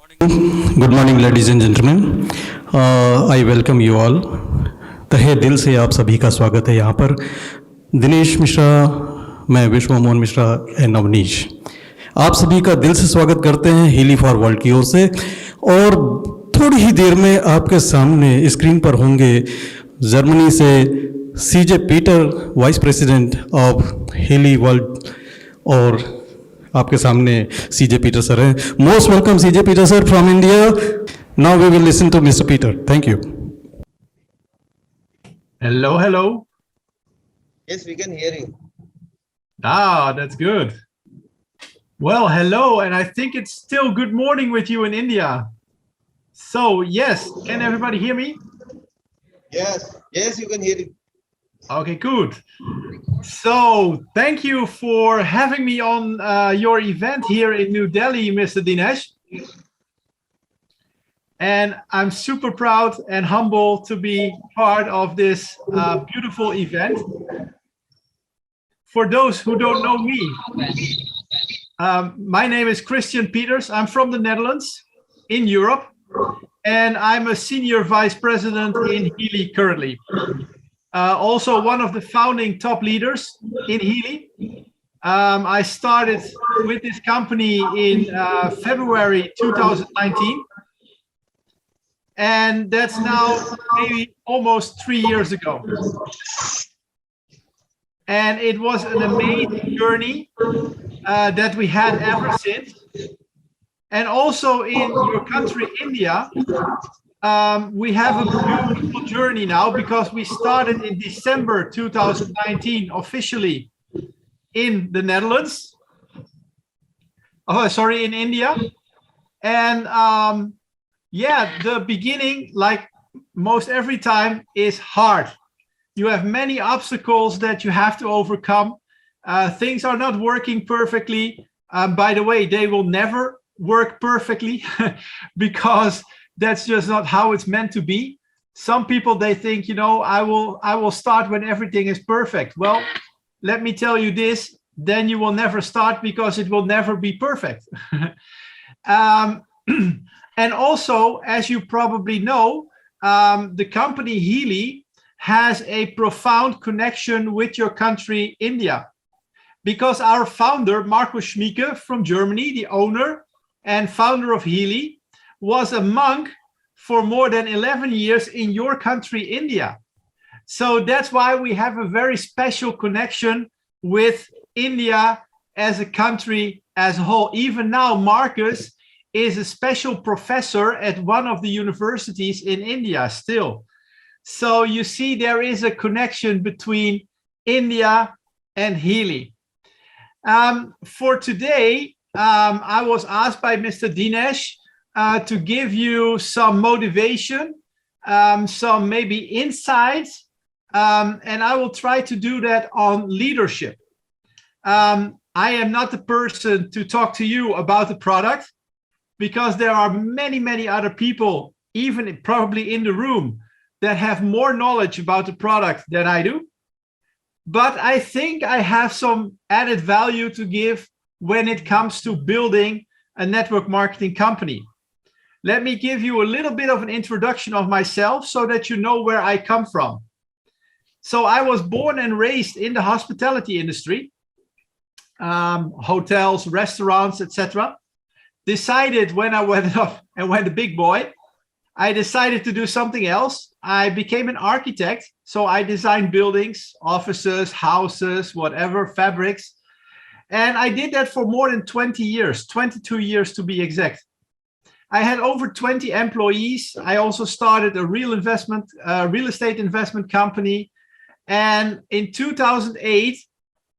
Good morning ladies and gentleman, I welcome you all. तहे दिल से आप सभी का स्वागत है यहाँ पर। दिनेश मिश्रा, मैं मोहन मिश्रा एंड अवनीश, आप सभी का दिल से स्वागत करते हैं हीली फॉर वर्ल्ड की ओर से। और थोड़ी ही देर में आपके सामने स्क्रीन पर होंगे जर्मनी से CJ Peter, vice president of Healy World, और आपके सामने सीजे पीटर सर हैं। Most welcome CJ Peter sir from India. Now we will listen to Mister Peter. Thank you. Hello, hello. Yes, we can hear you. Ah, that's good. Well, hello, and I think it's still good morning with you in India. So, yes, can everybody hear me? Yes, you can hear you. Okay, good. So, thank you for having me on your event here in New Delhi, Mr. Dinesh. And I'm super proud and humble to be part of this beautiful event. For those who don't know me, my name is Christian Peters. I'm from the Netherlands in Europe, and I'm a senior vice president in Healy currently. Also one of the founding top leaders in Healy. I started with this company in February 2019. And that's now maybe almost 3 years ago. And it was an amazing journey that we had ever since. And also in your country, India, we have a beautiful journey now, because we started in December 2019 officially in the Netherlands. Oh, sorry, in India. And yeah, the beginning, like most every time, is hard. You have many obstacles that you have to overcome. Things are not working perfectly. By the way, they will never work perfectly because that's just not how it's meant to be. Some people, they think, you know, I will start when everything is perfect. Well, let me tell you this, then you will never start, because it will never be perfect. And also, as you probably know, the company Healy has a profound connection with your country, India, because our founder, Markus Schmieke from Germany, the owner and founder of Healy, was a monk for more than 11 years in your country, India. So that's why we have a very special connection with India as a country as a whole. Even now, Marcus is a special professor at one of the universities in India still. So you see, there is a connection between India and Healy. For today, I was asked by Mr. Dinesh to give you some motivation, some maybe insights, and I will try to do that on leadership. I am not the person to talk to you about the product, because there are many, many other people, even probably in the room, that have more knowledge about the product than I do. But I think I have some added value to give when it comes to building a network marketing company. Let me give you a little bit of an introduction of myself so that you know where I come from. So I was born and raised in the hospitality industry, hotels, restaurants, etc. Decided when I went up and went a big boy, I decided to do something else. I became an architect. So I designed buildings, offices, houses, whatever, fabrics. And I did that for more than 20 years, 22 years to be exact. I had over 20 employees. I also started a real estate investment company. And in 2008,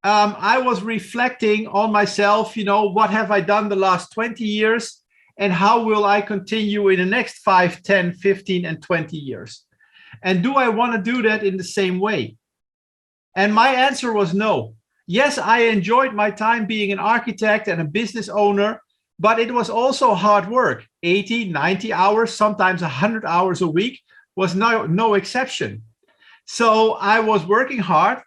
I was reflecting on myself, you know, what have I done the last 20 years, and how will I continue in the next 5, 10, 15, and 20 years? And do I want to do that in the same way? And my answer was no. Yes, I enjoyed my time being an architect and a business owner, but it was also hard work. 80, 90 hours, sometimes 100 hours a week was no exception. So I was working hard.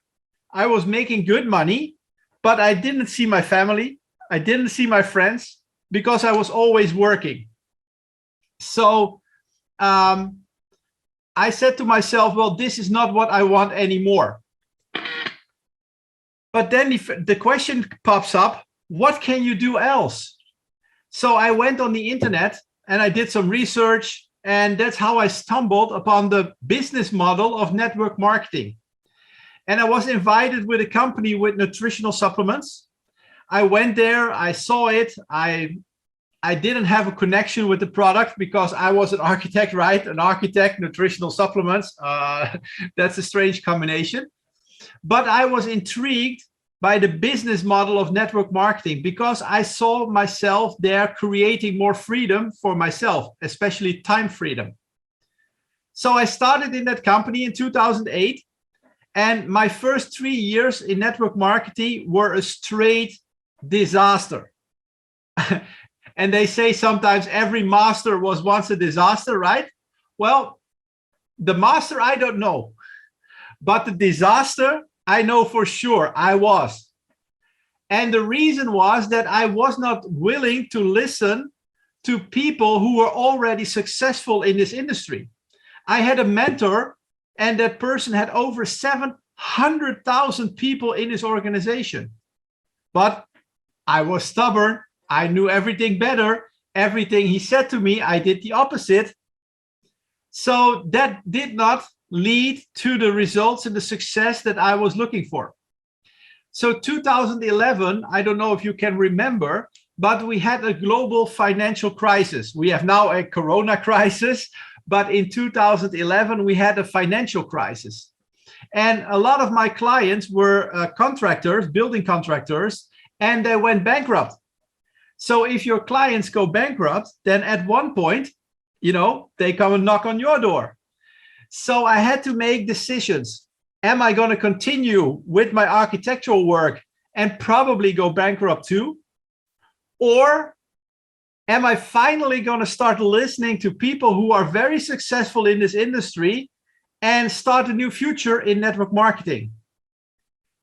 I was making good money, but I didn't see my family. I didn't see my friends, because I was always working. So I said to myself, well, this is not what I want anymore. But then the question pops up, what can you do else? So I went on the internet and I did some research, and that's how I stumbled upon the business model of network marketing. And I was invited with a company with nutritional supplements. I went there, I saw it. I didn't have a connection with the product because I was an architect, right? An architect, nutritional supplements. That's a strange combination. But I was intrigued by the business model of network marketing because I saw myself there creating more freedom for myself, especially time freedom. So I started in that company in 2008. And my first 3 years in network marketing were a straight disaster. And they say sometimes every master was once a disaster, right? Well, the master, I don't know. But the disaster, I know for sure I was. And the reason was that I was not willing to listen to people who were already successful in this industry. I had a mentor, and that person had over 700,000 people in his organization. But I was stubborn. I knew everything better. Everything he said to me, I did the opposite. So that did not lead to the results and the success that I was looking for. So 2011, I don't know if you can remember, but we had a global financial crisis. We have now a corona crisis, but in 2011, we had a financial crisis. And a lot of my clients were contractors, building contractors, and they went bankrupt. So if your clients go bankrupt, then at one point, you know, they come and knock on your door. So I had to make decisions. Am I going to continue with my architectural work and probably go bankrupt too? Or am I finally going to start listening to people who are very successful in this industry and start a new future in network marketing?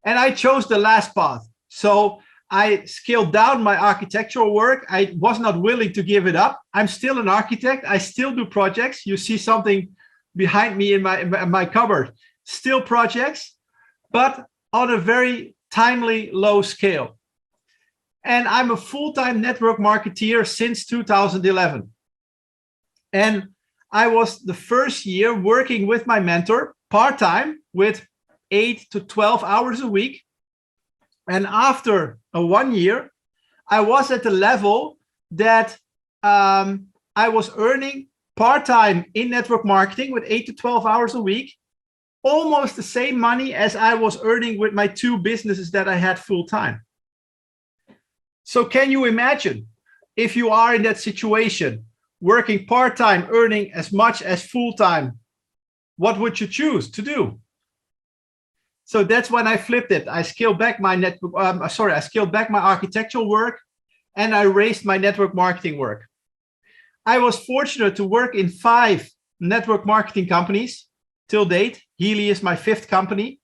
And I chose the last path. So I scaled down my architectural work. I was not willing to give it up. I'm still an architect. I still do projects. You see something behind me in my cupboard. Still projects, but on a very timely low scale. And I'm a full-time network marketeer since 2011. And I was the first year working with my mentor part-time with 8 to 12 hours a week. And after 1 year, I was at the level that I was earning part-time in network marketing with 8 to 12 hours a week, almost the same money as I was earning with my 2 businesses that I had full-time. So can you imagine if you are in that situation, working part-time, earning as much as full-time, what would you choose to do? So that's when I flipped it. I scaled back my I scaled back my architectural work, and I raised my network marketing work. I was fortunate to work in 5 network marketing companies till date. Healy is my 5th company.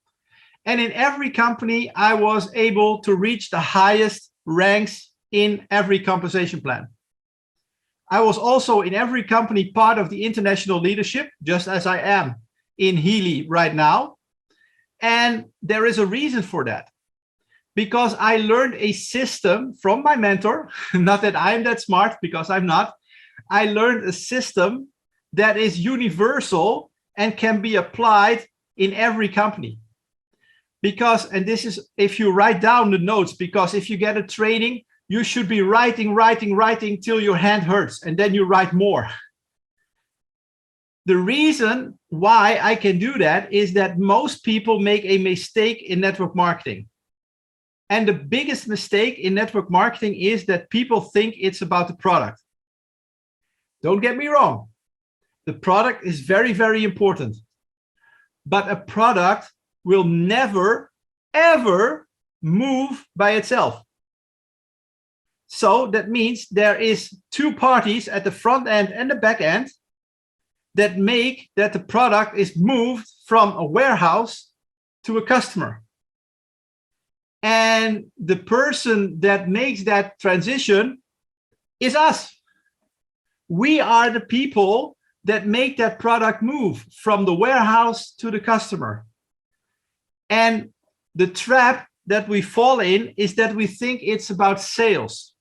And in every company, I was able to reach the highest ranks in every compensation plan. I was also in every company part of the international leadership, just as I am in Healy right now. And there is a reason for that, because I learned a system from my mentor, not that I'm that smart, because I'm not. I learned a system that is universal and can be applied in every company. Because, and this is if you write down the notes, because if you get a training, you should be writing till your hand hurts, and then you write more. The reason why I can do that is that most people make a mistake in network marketing. And the biggest mistake in network marketing is that people think it's about the product. Don't get me wrong. The product is very, very important. But a product will never, ever move by itself. So that means there is 2 parties at the front end and the back end that make that the product is moved from a warehouse to a customer. And the person that makes that transition is us. We are the people that make that product move from the warehouse to the customer. And the trap that we fall in is that we think it's about sales.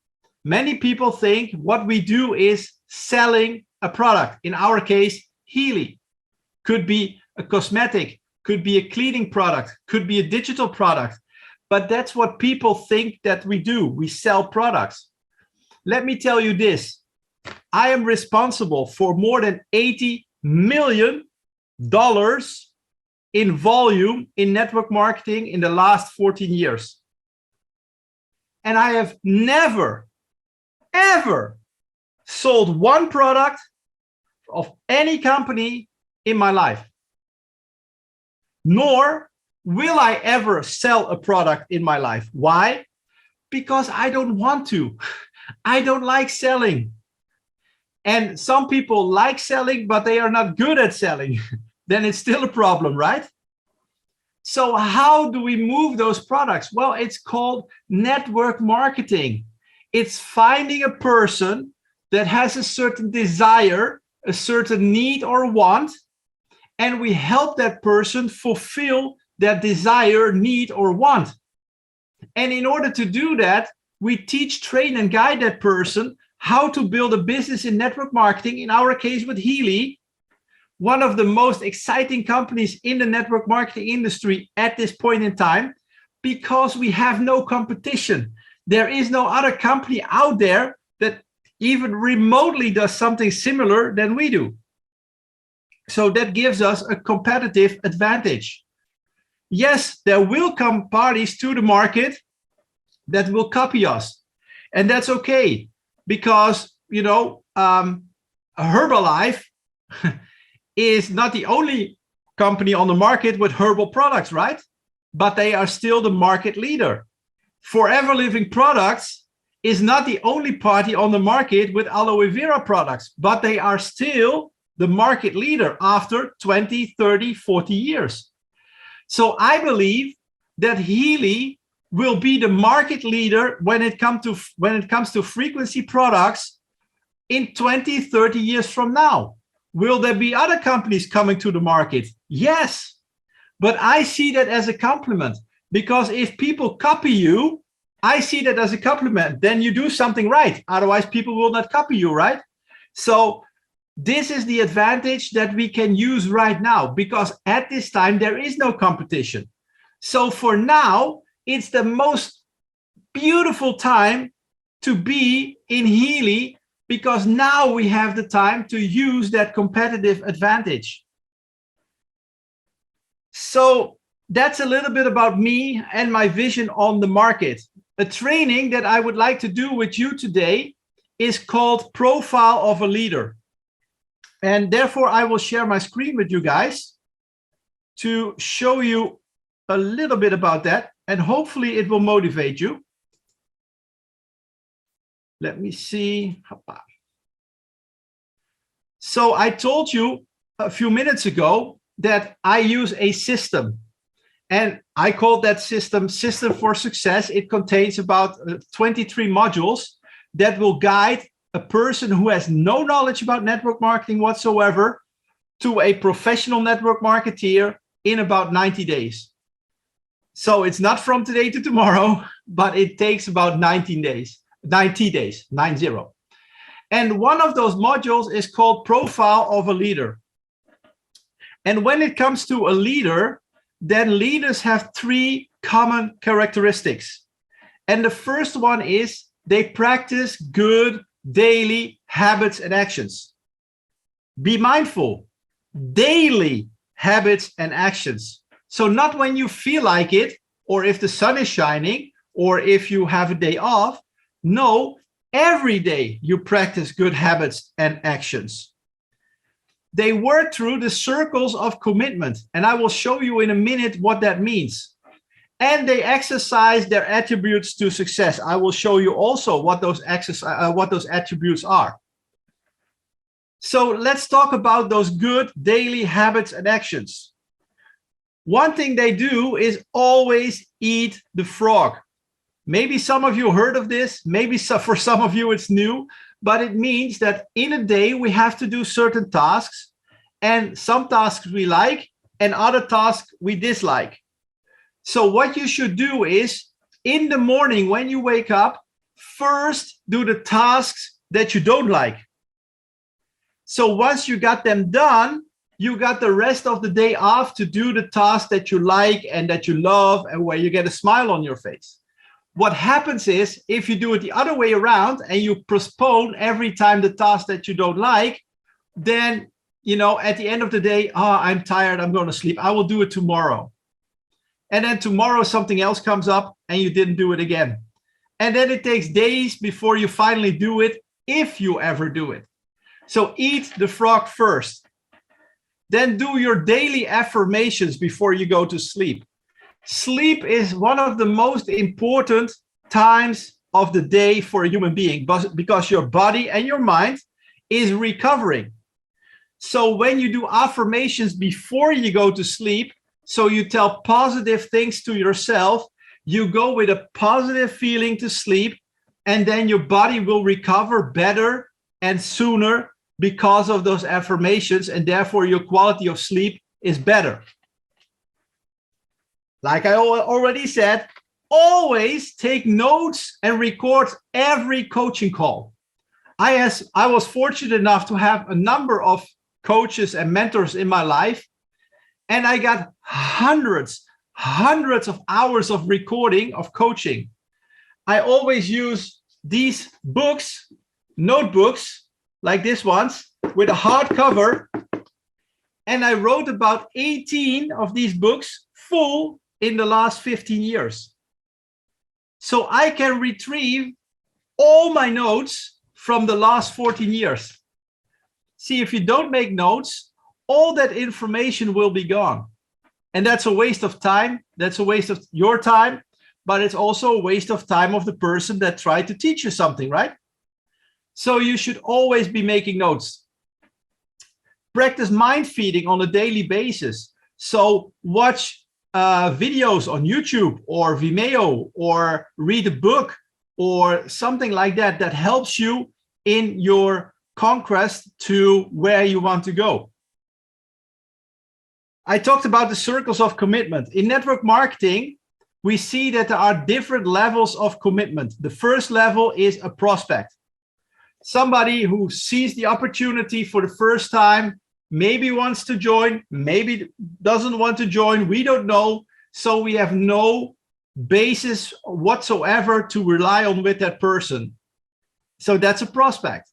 Many people think what we do is selling a product. In our case, Healy. Could be a cosmetic, could be a cleaning product, could be a digital product. But that's what people think that we do. We sell products. Let me tell you this. I am responsible for more than $80 million in volume in network marketing in the last 14 years. And I have never, ever sold one product of any company in my life. Nor will I ever sell a product in my life. Why? Because I don't want to. I don't like selling. And some people like selling, but they are not good at selling. Then it's still a problem, right? So how do we move those products? Well, it's called network marketing. It's finding a person that has a certain desire, a certain need or want, and we help that person fulfill that desire, need, or want. And in order to do that, we teach, train, and guide that person how to build a business in network marketing, in our case with Healy, one of the most exciting companies in the network marketing industry at this point in time, because we have no competition. There is no other company out there that even remotely does something similar than we do. So that gives us a competitive advantage. Yes, there will come parties to the market that will copy us. And that's okay, because, you know, Herbalife is not the only company on the market with herbal products, right? But they are still the market leader. Forever Living Products is not the only party on the market with aloe vera products, but they are still the market leader after 20, 30, 40 years. So I believe that Healy will be the market leader when it comes to frequency products in 20, 30 years from now. Will there be other companies coming to the market? Yes, but I see that as a compliment, because if people copy you, I see that as a compliment. Then you do something right. Otherwise, people will not copy you, right? So this is the advantage that we can use right now, because at this time, there is no competition. So for now, it's the most beautiful time to be in Healy, because now we have the time to use that competitive advantage. So that's a little bit about me and my vision on the market. A training that I would like to do with you today is called Profile of a Leader. And therefore, I will share my screen with you guys to show you a little bit about that. And hopefully it will motivate you. Let me see. So I told you a few minutes ago that I use a system. And I call that system for Success. It contains about 23 modules that will guide a person who has no knowledge about network marketing whatsoever to a professional network marketeer in about 90 days. So it's not from today to tomorrow, but it takes about 90 days. And one of those modules is called Profile of a Leader. And when it comes to a leader, then leaders have three common characteristics. And the first one is they practice good daily habits and actions. Be mindful, daily habits and actions. So not when you feel like it, or if the sun is shining, or if you have a day off. No, every day you practice good habits and actions. They work through the circles of commitment, and I will show you in a minute what that means. And they exercise their attributes to success. I will show you also what those attributes are. So let's talk about those good daily habits and actions. One thing they do is always eat the frog. Maybe some of you heard of this. Maybe for some of you it's new, but it means that in a day we have to do certain tasks, and some tasks we like and other tasks we dislike. So what you should do is, in the morning when you wake up, first do the tasks that you don't like. So once you got them done, you got the rest of the day off to do the tasks that you like and that you love and where you get a smile on your face. What happens is, if you do it the other way around and you postpone every time the task that you don't like, then, you know, at the end of the day, oh, I'm tired, I'm going to sleep, I will do it tomorrow. And then tomorrow something else comes up and you didn't do it again. And then it takes days before you finally do it, if you ever do it. So eat the frog first. Then do your daily affirmations before you go to sleep. Sleep is one of the most important times of the day for a human being, because your body and your mind is recovering. So when you do affirmations before you go to sleep, so you tell positive things to yourself, you go with a positive feeling to sleep, and then your body will recover better and sooner because of those affirmations, and therefore your quality of sleep is better. Like I already said, always take notes and record every coaching call. I was fortunate enough to have a number of coaches and mentors in my life, and I got hundreds of hours of recording of coaching. I always use these books, notebooks, like this ones, with a hardcover, and I wrote about 18 of these books full in the last 15 years. So I can retrieve all my notes from the last 14 years. See, if you don't make notes, all that information will be gone. And that's a waste of time. That's a waste of your time, but it's also a waste of time of the person that tried to teach you something, right? So you should always be making notes. Practice mind feeding on a daily basis. So watch videos on YouTube or Vimeo, or read a book or something like that, that helps you in your conquest to where you want to go. I talked about the circles of commitment. In network marketing, we see that there are different levels of commitment. The first level is a prospect. Somebody who sees the opportunity for the first time, maybe wants to join, maybe doesn't want to join, we don't know. So we have no basis whatsoever to rely on with that person. So that's a prospect.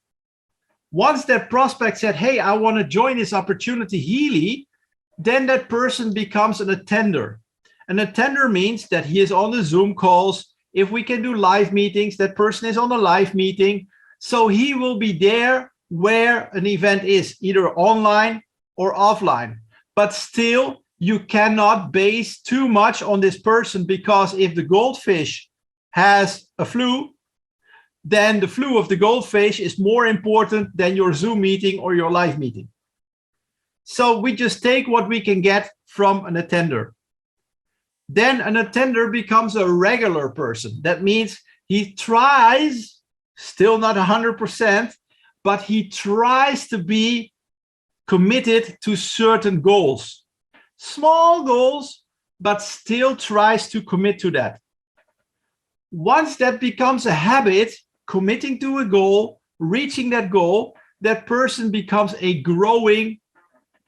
Once that prospect said, hey, I want to join this opportunity, Healy, then that person becomes an attender. An attender means that he is on the Zoom calls. If we can do live meetings, that person is on a live meeting. So he will be there where an event is, either online or offline. But still, you cannot base too much on this person, because if the goldfish has a flu, then the flu of the goldfish is more important than your Zoom meeting or your live meeting. So we just take what we can get from an attender. Then an attender becomes a regular person. That means he tries, still not 100%, but he tries to be committed to certain goals. Small goals, but still tries to commit to that. Once that becomes a habit, committing to a goal, reaching that goal, that person becomes a growing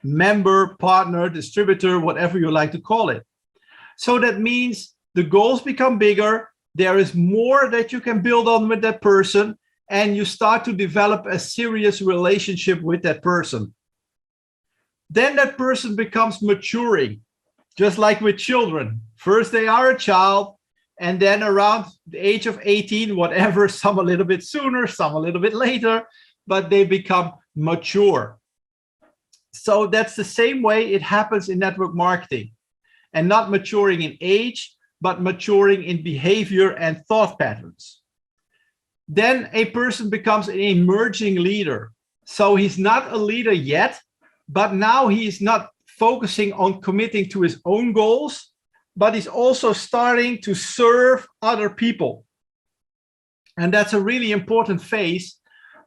member, partner, distributor, whatever you like to call it. So that means the goals become bigger. There is more that you can build on with that person, and you start to develop a serious relationship with that person. Then that person becomes maturing, just like with children. First, they are a child, and then around the age of 18, whatever, some a little bit sooner, some a little bit later, but they become mature. So that's the same way it happens in network marketing, and not maturing in age, but maturing in behavior and thought patterns. Then a person becomes an emerging leader. So he's not a leader yet, but now he's not focusing on committing to his own goals, but he's also starting to serve other people. And that's a really important phase,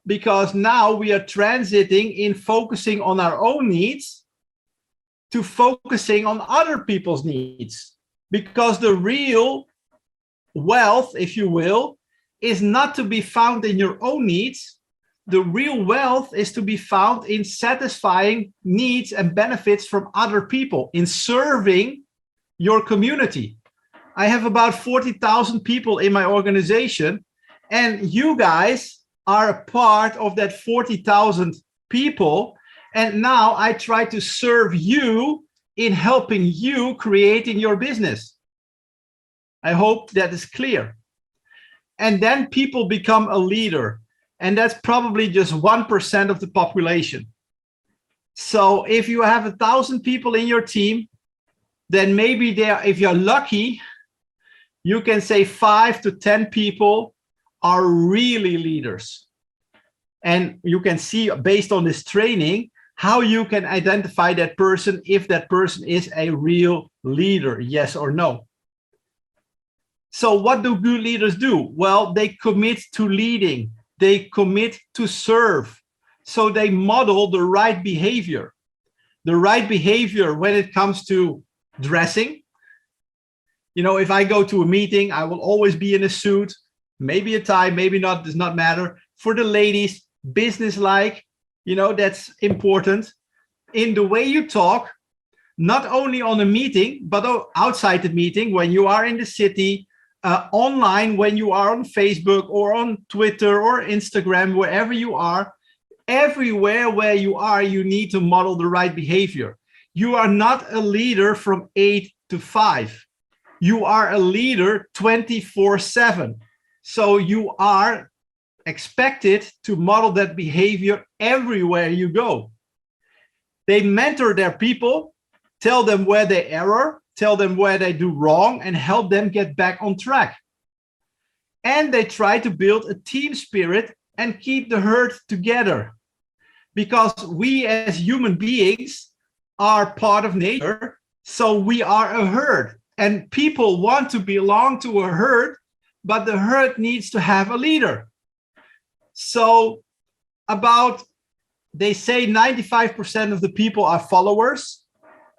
because now we are transiting in focusing on our own needs to focusing on other people's needs. Because the real wealth, if you will, is not to be found in your own needs. The real wealth is to be found in satisfying needs and benefits from other people, in serving your community. I have about 40,000 people in my organization, and you guys are a part of that 40,000 people. And now I try to serve you in helping you creating your business. I hope that is clear. And then people become a leader. And that's probably just 1% of the population. So if you have 1,000 people in your team, then maybe if you're lucky, you can say 5 to 10 people are really leaders. And you can see based on this training, how you can identify that person, if that person is a real leader, yes or no. So what do good leaders do? Well, they commit to leading. They commit to serve. So they model the right behavior. The right behavior when it comes to dressing. You know, if I go to a meeting, I will always be in a suit, maybe a tie, maybe not, does not matter. For the ladies, business-like, you know, that's important. In the way you talk, not only on a meeting, but outside the meeting, when you are in the city, online, when you are on Facebook or on Twitter or Instagram, wherever you are, everywhere where you are, you need to model the right behavior. You are not a leader from 8 to 5. You are a leader 24/7. So you are expected to model that behavior everywhere you go. They mentor their people, tell them where they error, tell them where they do wrong, and help them get back on track. And they try to build a team spirit and keep the herd together. Because we as human beings are part of nature, so we are a herd. And people want to belong to a herd, but the herd needs to have a leader. So they say 95% of the people are followers,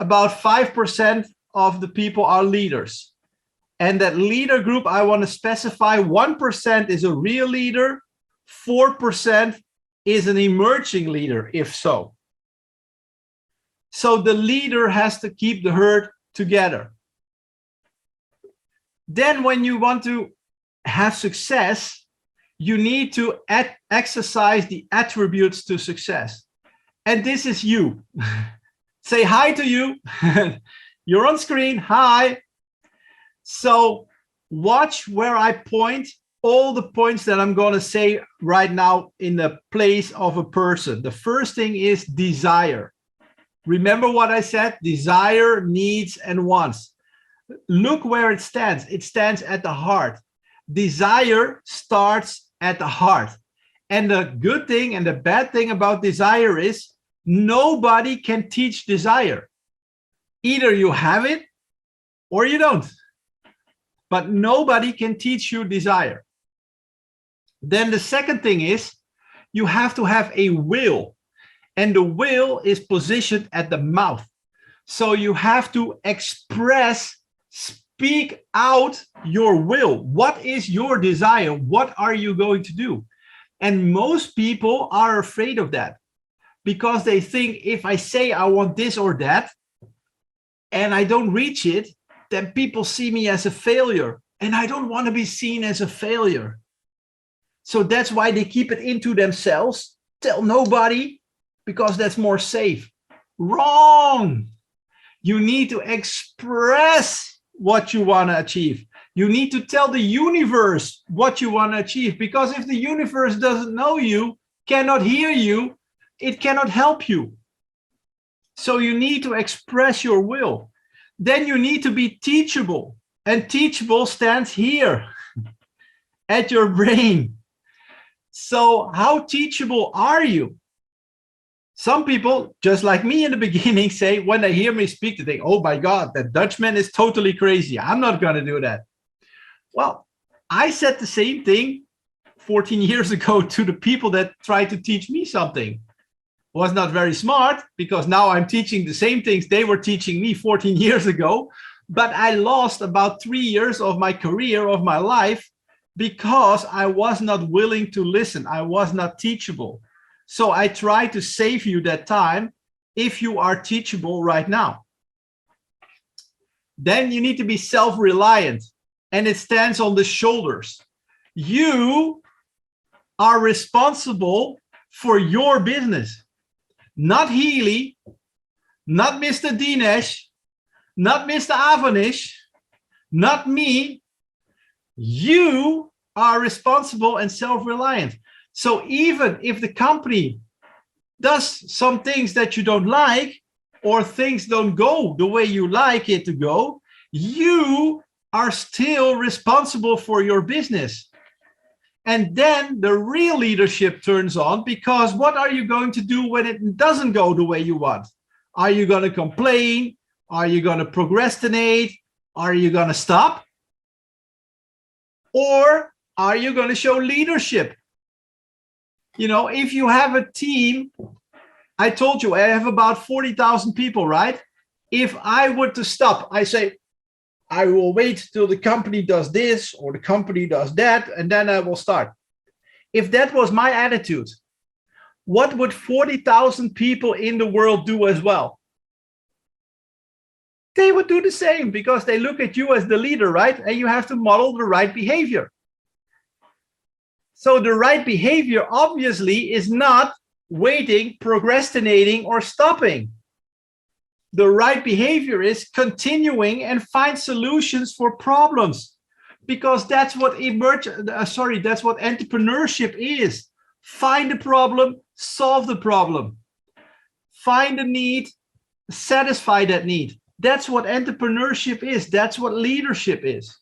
about 5% of the people are leaders. And that leader group, I want to specify 1% is a real leader, 4% is an emerging leader, if so. So the leader has to keep the herd together. Then when you want to have success, you need to exercise the attributes to success. And this is you. Say hi to you. You're on screen. Hi. So watch where I point all the points that I'm going to say right now in the place of a person. The first thing is desire. Remember what I said? Desire, needs, and wants. Look where it stands. It stands at the heart. Desire starts at the heart. And the good thing and the bad thing about desire is nobody can teach desire. Either you have it or you don't. But nobody can teach you desire. Then the second thing is you have to have a will. And the will is positioned at the mouth. So you have to express, speak out your will. What is your desire? What are you going to do? And most people are afraid of that because they think if I say I want this or that and I don't reach it, then people see me as a failure. And I don't want to be seen as a failure. So that's why they keep it into themselves. Tell nobody, because that's more safe. Wrong. You need to express what you want to achieve. You need to tell the universe what you want to achieve, because if the universe doesn't know you, cannot hear you, it cannot help you. So you need to express your will. Then you need to be teachable. And teachable stands here at your brain. So how teachable are you? Some people, just like me in the beginning, say when they hear me speak, they think, oh my God, that Dutchman is totally crazy. I'm not going to do that. Well, I said the same thing 14 years ago to the people that tried to teach me something. Was not very smart, because now I'm teaching the same things they were teaching me 14 years ago. But I lost about 3 years of my career, of my life, because I was not willing to listen. I was not teachable. So I try to save you that time if you are teachable right now. Then you need to be self-reliant, and it stands on the shoulders. You are responsible for your business, not Healy, not Mr. Dinesh, not Mr. Avanish, not me. You are responsible and self-reliant. So even if the company does some things that you don't like, or things don't go the way you like it to go, you are still responsible for your business. And then the real leadership turns on, because what are you going to do when it doesn't go the way you want? Are you going to complain? Are you going to procrastinate? Are you going to stop? Or are you going to show leadership? You know, if you have a team, I told you I have about 40,000 people, right? If I were to stop, I say, I will wait till the company does this or the company does that, and then I will start. If that was my attitude, what would 40,000 people in the world do as well? They would do the same, because they look at you as the leader, right? And you have to model the right behavior. So the right behavior obviously is not waiting, procrastinating, or stopping. The right behavior is continuing and find solutions for problems, because that's what that's what entrepreneurship is. Find the problem, solve the problem. Find a need, satisfy that need. That's what entrepreneurship is. That's what leadership is.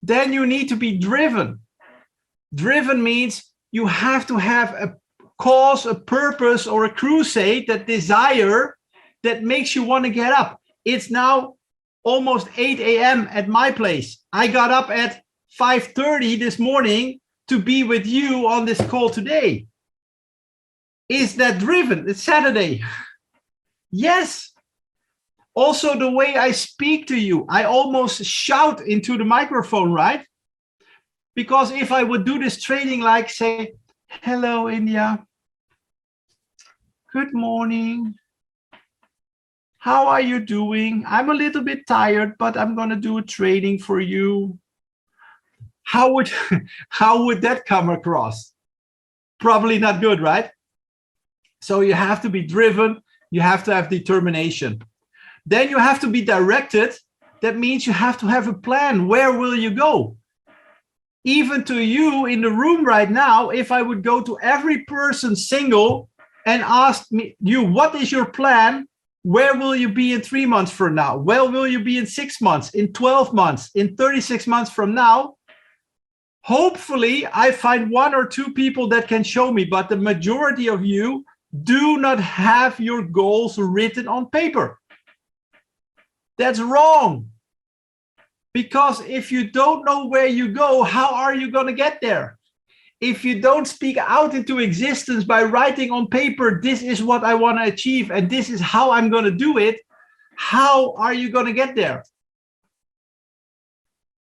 Then you need to be driven. Driven means you have to have a cause, a purpose, or a crusade, that desire that makes you want to get up. It's now almost 8 a.m. at my place. I got up at 5:30 this morning to be with you on this call today. Is that driven? It's Saturday. Yes. Also, the way I speak to you, I almost shout into the microphone, right? Because if I would do this training, like say, hello, India. Good morning. How are you doing? I'm a little bit tired, but I'm going to do a training for you. How would that come across? Probably not good, right? So you have to be driven. You have to have determination. Then you have to be directed. That means you have to have a plan. Where will you go? Even to you in the room right now, if I would go to every person single and ask you, what is your plan? Where will you be in 3 months from now? Where will you be in 6 months, in 12 months, in 36 months from now? Hopefully, I find 1 or 2 people that can show me, but the majority of you do not have your goals written on paper. That's wrong. Because if you don't know where you go, how are you going to get there? If you don't speak out into existence by writing on paper, this is what I want to achieve and this is how I'm going to do it, how are you going to get there?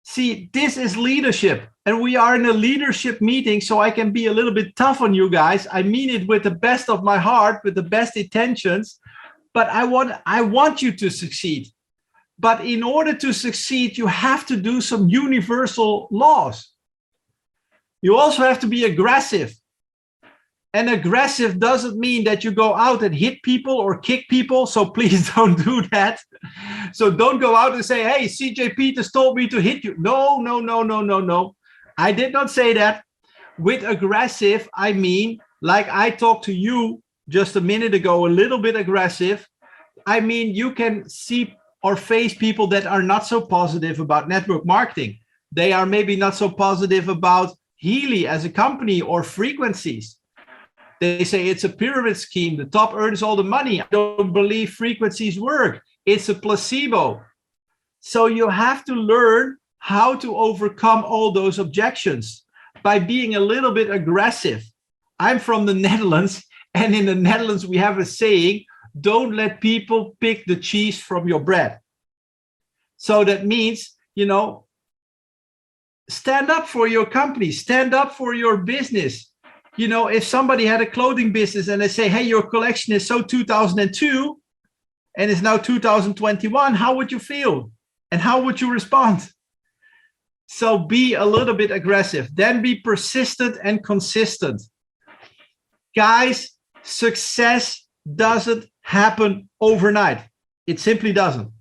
See, this is leadership, and we are in a leadership meeting, so I can be a little bit tough on you guys. I mean it with the best of my heart, with the best intentions, but I want you to succeed. But in order to succeed, you have to do some universal laws. You also have to be aggressive. And aggressive doesn't mean that you go out and hit people or kick people. So please don't do that. So don't go out and say, hey, CJ Peters told me to hit you. No, no, no, no, no, no. I did not say that. With aggressive, I mean, like I talked to you just a minute ago, a little bit aggressive. I mean, you can see or face people that are not so positive about network marketing. They are maybe not so positive about Healy as a company or frequencies. They say it's a pyramid scheme. The top earns all the money. I don't believe frequencies work. It's a placebo. So you have to learn how to overcome all those objections. by being a little bit aggressive. I'm from the Netherlands, and in the Netherlands, we have a saying, don't let people pick the cheese from your bread. So that means, stand up for your company, stand up for your business. If somebody had a clothing business and they say, hey, your collection is so 2002 and it's now 2021, how would you feel? And how would you respond? So be a little bit aggressive, then be persistent and consistent. Guys, success doesn't happen overnight. It simply doesn't.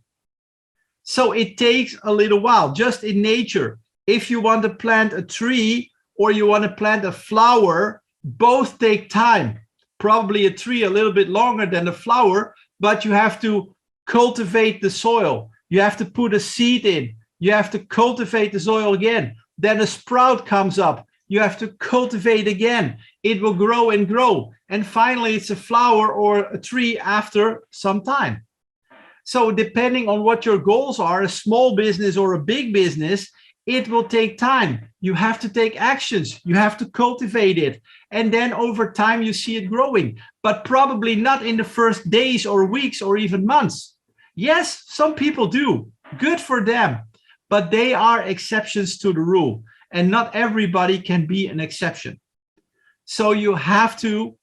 So it takes a little while, just in nature. If you want to plant a tree or you want to plant a flower, both take time. Probably a tree a little bit longer than a flower, but you have to cultivate the soil. You have to put a seed in. You have to cultivate the soil again. Then a sprout comes up. You have to cultivate again. It will grow and grow. And finally, it's a flower or a tree after some time. So depending on what your goals are, a small business or a big business, it will take time. You have to take actions. You have to cultivate it. And then over time, you see it growing, but probably not in the first days or weeks or even months. Yes, some people do. Good for them. But they are exceptions to the rule. And not everybody can be an exception. So you have to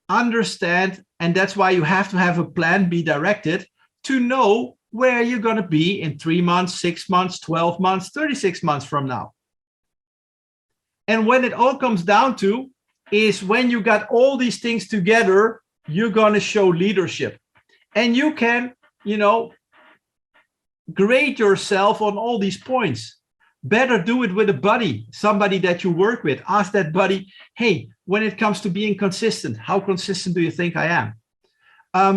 understand, and that's why you have to have a plan, be directed, to know where you're going to be in 3 months, 6 months, 12 months, 36 months from now. And when it all comes down to is when you got all these things together, you're going to show leadership. And you can, grade yourself on all these points. Better do it with a buddy, somebody that you work with. Ask that buddy, hey, when it comes to being consistent, how consistent do you think I am?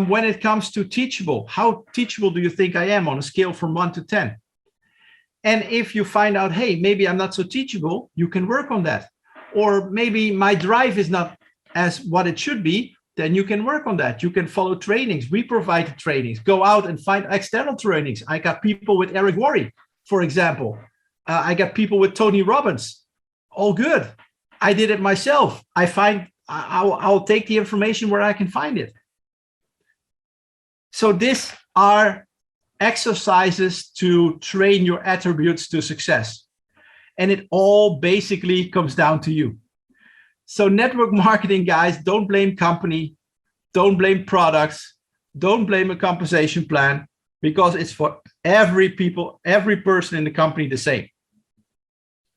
When it comes to teachable, how teachable do you think I am on a scale from 1 to 10? And if you find out, hey, maybe I'm not so teachable, you can work on that. Or maybe my drive is not as what it should be, then you can work on that. You can follow trainings. We provide the trainings. Go out and find external trainings. I got people with Eric Worre, for example. I got people with Tony Robbins. All good. I did it myself. I'll take the information where I can find it. So these are exercises to train your attributes to success. And it all basically comes down to you. So network marketing, guys, don't blame company, don't blame products, don't blame a compensation plan, because it's for every person in the company the same.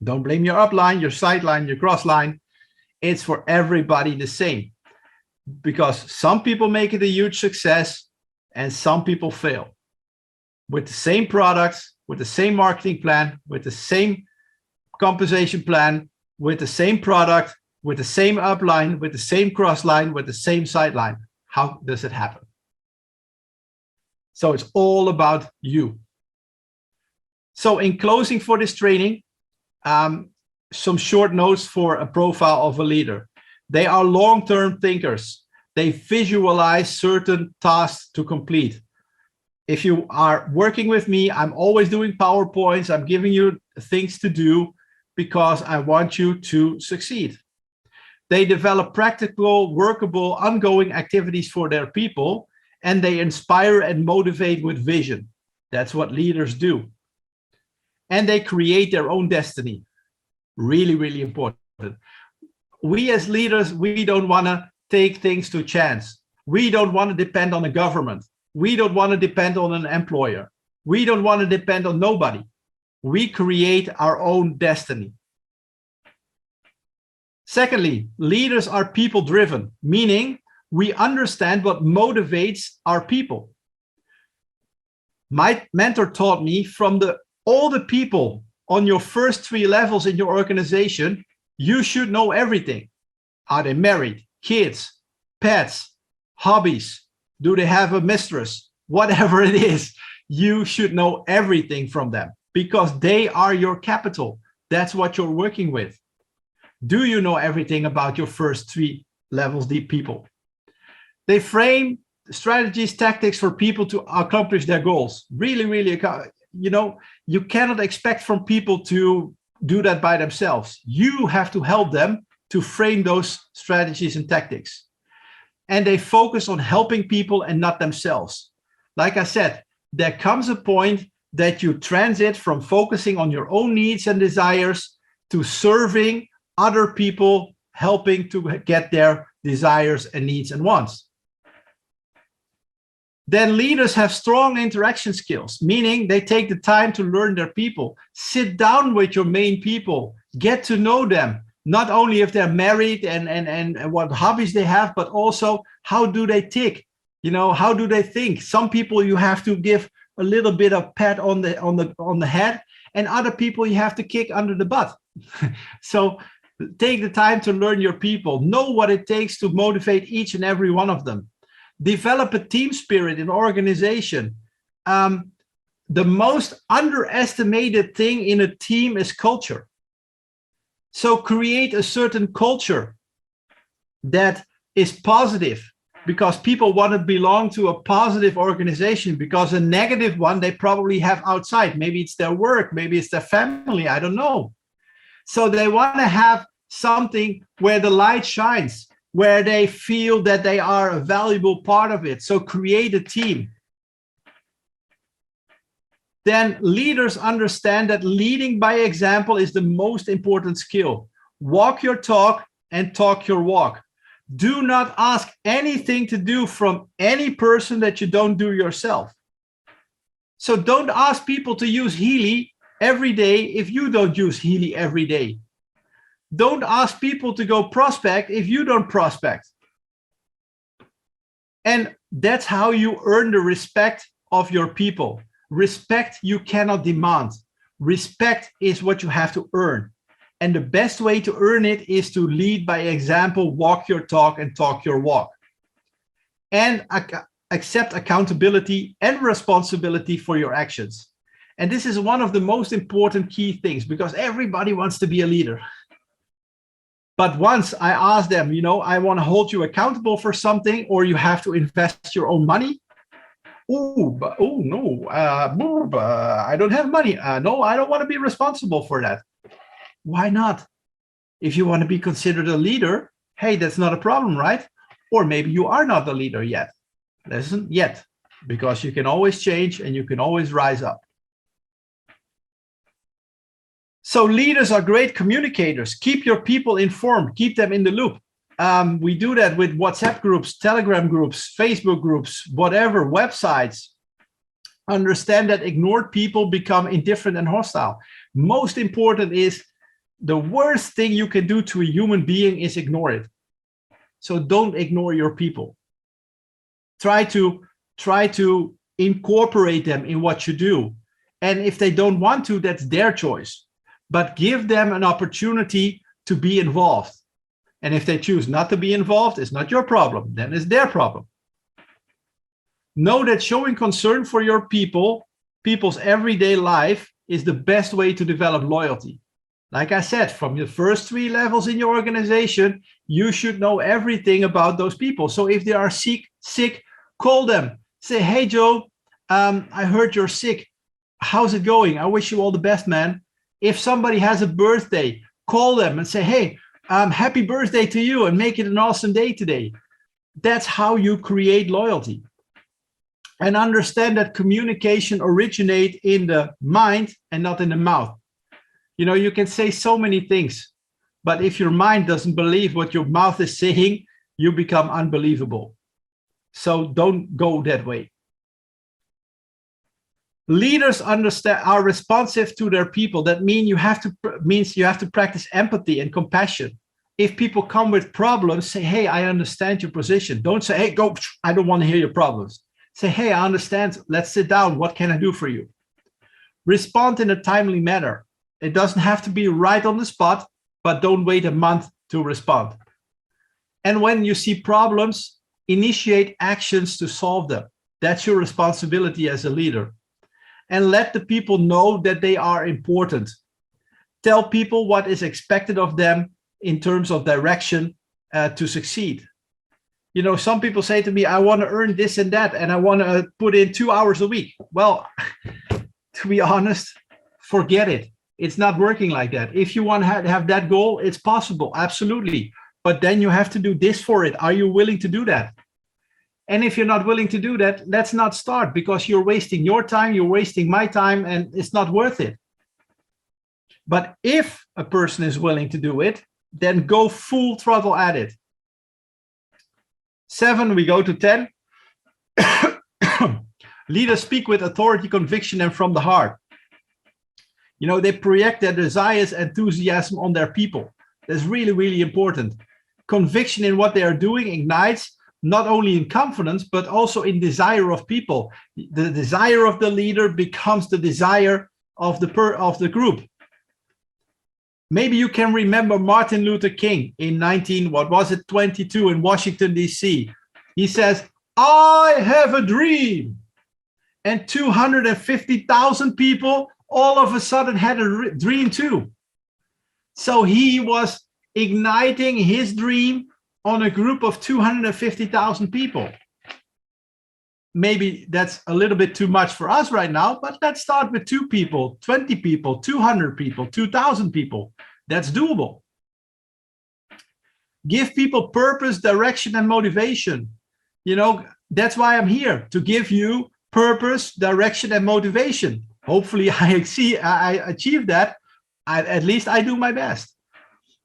Don't blame your upline, your sideline, your crossline. It's for everybody the same, because some people make it a huge success and some people fail with the same products, with the same marketing plan, with the same compensation plan, with the same product, with the same upline, with the same crossline, with the same sideline. How does it happen? So it's all about you. So in closing for this training, some short notes for a profile of a leader. They are long-term thinkers. They visualize certain tasks to complete. If you are working with me, I'm always doing PowerPoints. I'm giving you things to do because I want you to succeed. They develop practical, workable, ongoing activities for their people, and they inspire and motivate with vision. That's what leaders do. And they create their own destiny. Really, really important. We as leaders, we don't want to take things to chance. We don't want to depend on the government. We don't want to depend on an employer. We don't want to depend on nobody. We create our own destiny. Secondly, leaders are people-driven, meaning we understand what motivates our people. My mentor taught me from all the people on your first 3 levels in your organization, you should know everything. Are they married? Kids? Pets? Hobbies? Do they have a mistress? Whatever it is, you should know everything from them because they are your capital. That's what you're working with. Do you know everything about your first 3 levels deep people? They frame strategies, tactics for people to accomplish their goals. Really, really, you cannot expect from people to do that by themselves. You have to help them to frame those strategies and tactics. And they focus on helping people and not themselves. Like I said, there comes a point that you transit from focusing on your own needs and desires to serving other people, helping to get their desires and needs and wants. Then leaders have strong interaction skills, meaning they take the time to learn their people. Sit down with your main people, get to know them, not only if they're married and what hobbies they have, but also how do they tick, how do they think. Some people you have to give a little bit of pat on the head, and other people you have to kick under the butt. So take the time to learn your people, know what it takes to motivate each and every one of them. Develop a team spirit in organization. The most underestimated thing in a team is culture. So create a certain culture that is positive, because people want to belong to a positive organization, because a negative one they probably have outside. Maybe it's their work, maybe it's their family, I don't know. So they want to have something where the light shines, where they feel that they are a valuable part of it. So create a team. Then leaders understand that leading by example is the most important skill. Walk your talk and talk your walk. Do not ask anything to do from any person that you don't do yourself. So don't ask people to use Healy every day if you don't use Healy every day. Don't ask people to go prospect if you don't prospect. And that's how you earn the respect of your people. Respect you cannot demand. Respect is what you have to earn. And the best way to earn it is to lead by example, walk your talk and talk your walk. And accept accountability and responsibility for your actions. And this is one of the most important key things, because everybody wants to be a leader. But once I ask them, I want to hold you accountable for something, or you have to invest your own money. No, I don't have money. No, I don't want to be responsible for that. Why not? If you want to be considered a leader, hey, that's not a problem, right? Or maybe you are not the leader yet. Listen, yet, because you can always change and you can always rise up. So leaders are great communicators. Keep your people informed, keep them in the loop. We do that with WhatsApp groups, Telegram groups, Facebook groups, whatever, websites. Understand that ignored people become indifferent and hostile. Most important is the worst thing you can do to a human being is ignore it. So don't ignore your people. Try to incorporate them in what you do. And if they don't want to, that's their choice. But give them an opportunity to be involved. And if they choose not to be involved, it's not your problem, then it's their problem. Know that showing concern for your people's everyday life is the best way to develop loyalty. Like I said, from your first 3 levels in your organization, you should know everything about those people. So if they are sick, call them. Say, hey, Joe, I heard you're sick. How's it going? I wish you all the best, man. If somebody has a birthday, call them and say, hey, happy birthday to you, and make it an awesome day today. That's how you create loyalty. And understand that communication originates in the mind and not in the mouth. You can say so many things, but if your mind doesn't believe what your mouth is saying, you become unbelievable. So don't go that way. Leaders are responsive to their people. That means you have to practice empathy and compassion. If people come with problems, say, hey, I understand your position. Don't say, hey, go, I don't want to hear your problems. Say, hey, I understand. Let's sit down. What can I do for you? Respond in a timely manner. It doesn't have to be right on the spot, but don't wait a month to respond. And when you see problems, initiate actions to solve them. That's your responsibility as a leader. And let the people know that they are important. Tell people what is expected of them in terms of direction to succeed. Some people say to me, I want to earn this and that, and I want to put in 2 hours a week. Well, to be honest, forget it. It's not working like that. If you want to have that goal, it's possible, absolutely. But then you have to do this for it. Are you willing to do that? And if you're not willing to do that, let's not start, because you're wasting your time, you're wasting my time, and it's not worth it. But if a person is willing to do it, then go full throttle at it. 7, we go to 10. Leaders speak with authority, conviction, and from the heart. You know, they project their desires, enthusiasm on their people. That's really, really important. Conviction in what they are doing ignites not only in confidence, but also in desire of people. The desire of the leader becomes the desire of the group. Maybe you can remember Martin Luther King in 22 in Washington, D.C. He says, "I have a dream." And 250,000 people all of a sudden had a dream too. So he was igniting his dream on a group of 250,000 people. Maybe that's a little bit too much for us right now, but let's start with 2 people, 20 people, 200 people, 2,000 people. That's doable. Give people purpose, direction, and motivation. You know, that's why I'm here, to give you purpose, direction, and motivation. Hopefully I achieve that. At least I do my best.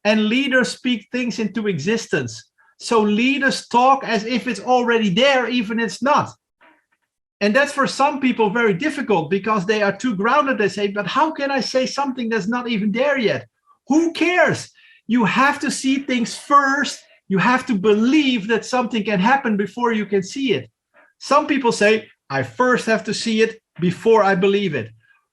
And leaders speak things into existence. So leaders talk as if it's already there, even it's not. And that's for some people very difficult, because they are too grounded. They say, but how can I say something that's not even there yet? Who cares? You have to see things first. You have to believe that something can happen before you can see it. Some people say, I first have to see it before I believe it.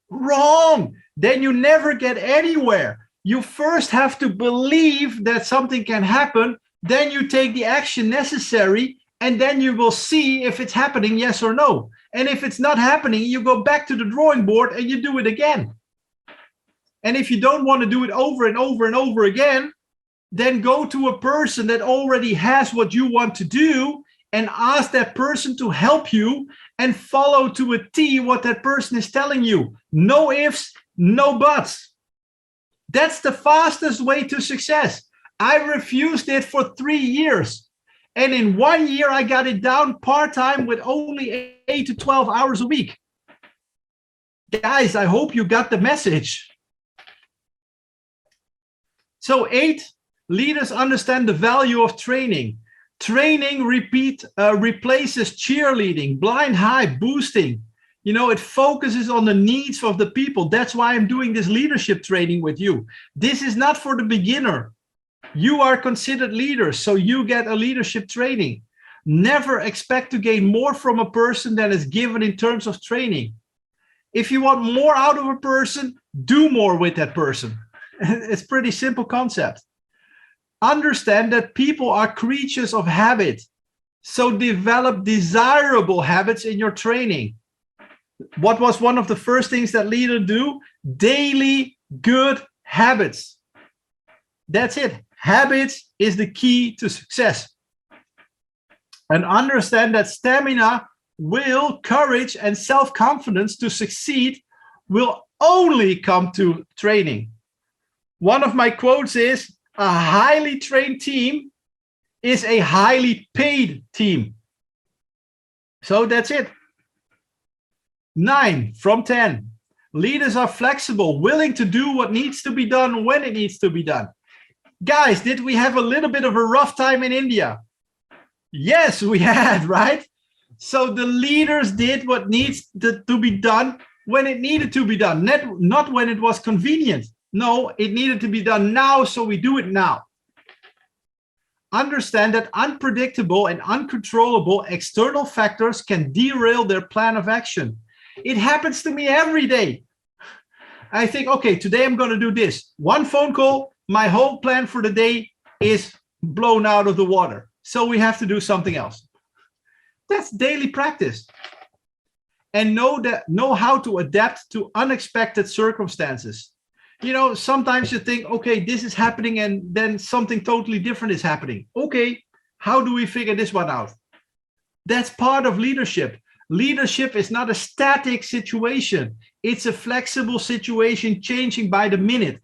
Wrong. Then you never get anywhere. You first have to believe that something can happen. Then you take the action necessary, and then you will see if it's happening, yes or no. And if it's not happening, you go back to the drawing board and you do it again. And if you don't want to do it over and over and over again, then go to a person that already has what you want to do and ask that person to help you and follow to a T what that person is telling you. No ifs, no buts. That's the fastest way to success. I refused it for 3 years. And in 1 year, I got it down part-time with only 8 to 12 hours a week. Guys, I hope you got the message. So 8, leaders understand the value of training. Training replaces cheerleading, blind hype, boosting. You know, it focuses on the needs of the people. That's why I'm doing this leadership training with you. This is not for the beginner. You are considered leaders, so you get a leadership training. Never expect to gain more from a person than is given in terms of training. If you want more out of a person, do more with that person. It's a pretty simple concept. Understand that people are creatures of habit. So develop desirable habits in your training. What was one of the first things that leaders do? Daily good habits. That's it. Habits is the key to success. And understand that stamina, will, courage, and self-confidence to succeed will only come to training. One of my quotes is, a highly trained team is a highly paid team. So that's it. 9 from 10. Leaders are flexible, willing to do what needs to be done when it needs to be done. Guys, did we have a little bit of a rough time in India? Yes, we had, right? So the leaders did what needs to be done when it needed to be done, not when it was convenient. No, it needed to be done now, so we do it now. Understand that unpredictable and uncontrollable external factors can derail their plan of action. It happens to me every day. I think, okay, today I'm going to do this. One phone call, my whole plan for the day is blown out of the water. So we have to do something else. That's daily practice. And know how to adapt to unexpected circumstances. You know, sometimes you think, okay, this is happening, and then something totally different is happening. Okay, how do we figure this one out? That's part of leadership. Leadership is not a static situation. It's a flexible situation changing by the minute.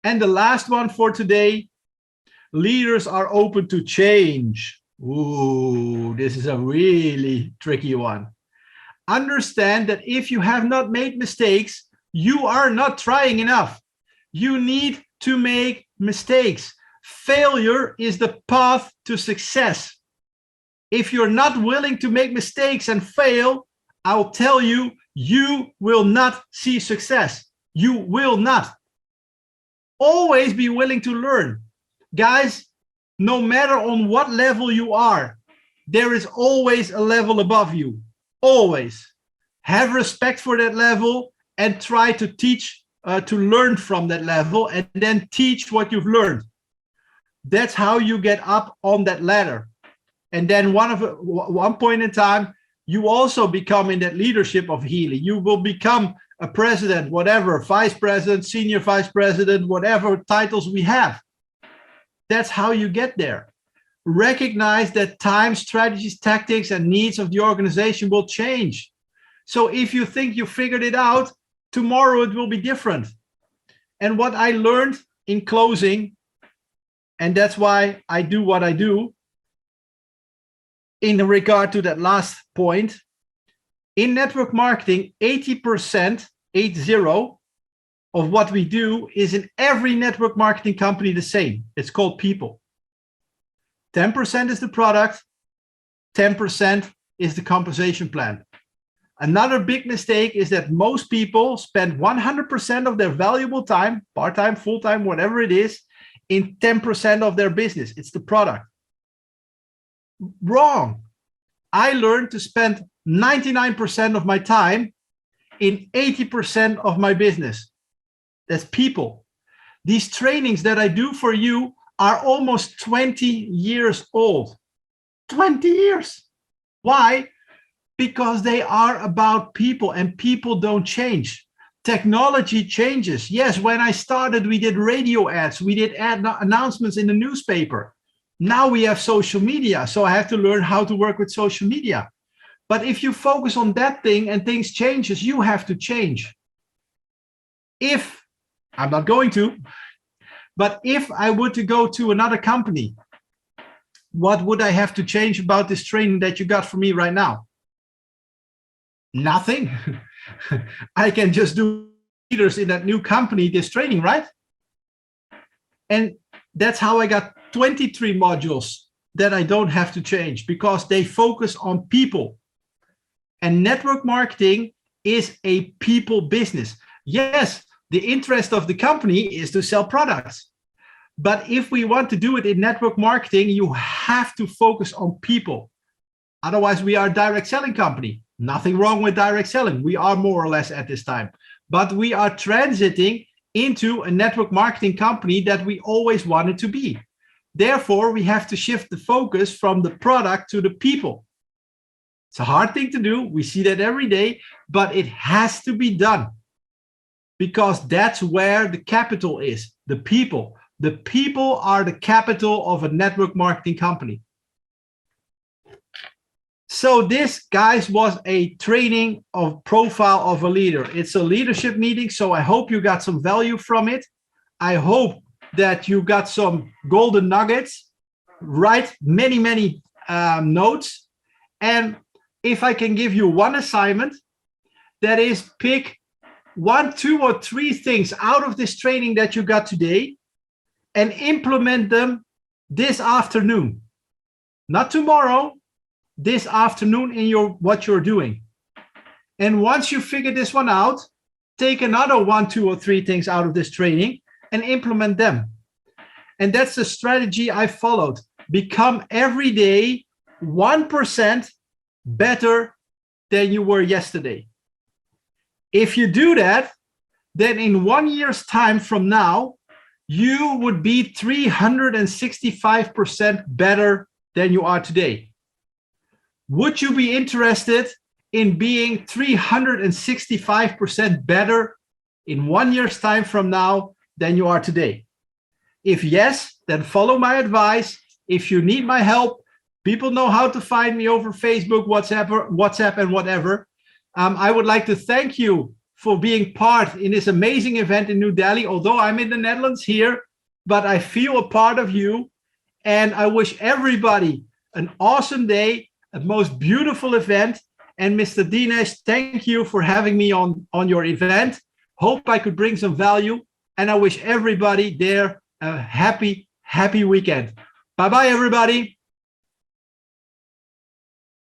And the last one for today, leaders are open to change. Ooh, this is a really tricky one. Understand that if you have not made mistakes, you are not trying enough. You need to make mistakes. Failure is the path to success. If you're not willing to make mistakes and fail, I'll tell you, you will not see success. You will not. Always be willing to learn. Guys, no matter on what level you are, there is always a level above you. Always. Have respect for that level and try to teach, to learn from that level, and then teach what you've learned. That's how you get up on that ladder. And then one point in time, you also become in that leadership of Healy. You will become a president, whatever, vice president, senior vice president, whatever titles we have. That's how you get there. Recognize that time, strategies, tactics, and needs of the organization will change. So if you think you figured it out, tomorrow it will be different. And what I learned in closing, and that's why I do what I do, in regard to that last point, in network marketing, 80%, 80, of what we do is in every network marketing company the same. It's called people. 10% is the product, 10% is the compensation plan. Another big mistake is that most people spend 100% of their valuable time, part-time, full-time, whatever it is, in 10% of their business. It's the product. Wrong. I learned to spend 99% of my time in 80% of my business. That's people. These trainings that I do for you are almost 20 years old. 20 years. Why? Because they are about people, and people don't change. Technology changes. Yes, when I started, we did radio ads. We did ad announcements in the newspaper. Now we have social media, so I have to learn how to work with social media. But if you focus on that thing and things changes, you have to change. If, I'm not going to, but if I were to go to another company, what would I have to change about this training that you got from me right now? Nothing. I can just do leaders in that new company this training, right? And that's how I got 23 modules that I don't have to change, because they focus on people. And network marketing is a people business. Yes, the interest of the company is to sell products. But if we want to do it in network marketing, you have to focus on people. Otherwise, we are a direct selling company. Nothing wrong with direct selling. We are more or less at this time. But we are transiting into a network marketing company that we always wanted to be. Therefore, we have to shift the focus from the product to the people. It's a hard thing to do. We see that every day, but it has to be done, because that's where the capital is, the people. The people are the capital of a network marketing company. So this, guys, was a training of profile of a leader. It's a leadership meeting, so I hope you got some value from it. I hope that you got some golden nuggets. Write many notes. And if I can give you one assignment, that is, pick 1, 2, or 3 things out of this training that you got today and implement them this afternoon. Not tomorrow, this afternoon in what you're doing. And once you figure this one out, take another 1, 2, or 3 things out of this training and implement them. And that's the strategy I followed. Become every day 1% better than you were yesterday. If you do that, then in 1 year's time from now, you would be 365% better than you are today. Would you be interested in being 365% better in 1 year's time from now than you are today? If yes, then follow my advice. If you need my help, People know how to find me over Facebook, WhatsApp, and whatever. I would like to thank you for being part in this amazing event in New Delhi. Although I'm in the Netherlands here, but I feel a part of you. And I wish everybody an awesome day, a most beautiful event. And Mr. Dinesh, thank you for having me on your event. Hope I could bring some value. And I wish everybody there a happy weekend. Bye-bye, everybody.